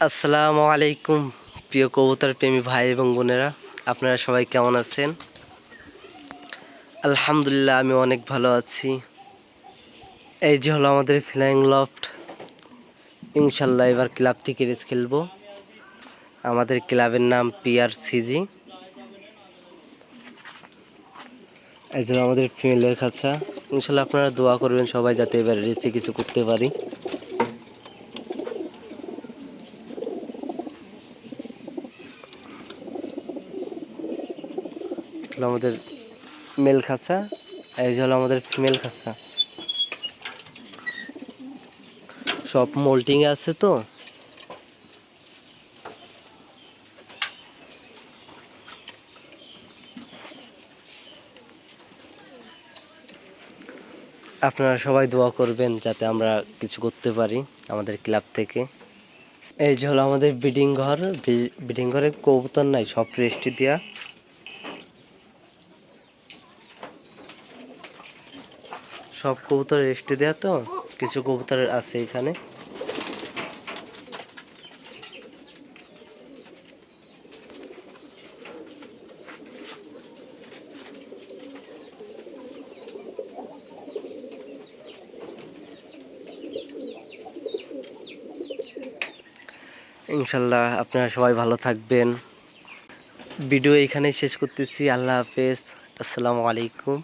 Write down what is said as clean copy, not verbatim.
আসসালামু আলাইকুম প্রিয় কবুতর প্রেমী ভাই এবং বোনেরা, আপনারা সবাই কেমন আছেন? আলহামদুলিল্লাহ, আমি অনেক ভালো আছি। এই যে হলো আমাদের ফ্লাইং লফট। ইনশাল্লাহ এবার ক্লাব থেকে রেস খেলবো। আমাদের ক্লাবের নাম PRCG। এই জন্য আমাদের ফিমেলের খাঁচা। ইনশাল্লাহ আপনারা দোয়া করবেন সবাই, যাতে এবার রেসে কিছু করতে পারি। এটা আমাদের মেল খাঁচা, এই যে হলো আমাদের ফিমেল খাঁচা। সব মোল্টিং আছে তো। আপনারা সবাই দোয়া করবেন যাতে আমরা কিছু করতে পারি আমাদের ক্লাব থেকে। এই যে হলো আমাদের ব্রিডিং ঘর। ব্রিডিং ঘরে কবুতর নাই, সব রেস্ট দেওয়া। সব কবুতর রেস্ট দেওয়া, তো কিছু কবুতর আছে এখানে। ইনশাল্লাহ আপনারা সবাই ভালো থাকবেন। ভিডিও এখানেই শেষ করতেছি। আল্লাহ হাফেজ, আসসালামু আলাইকুম।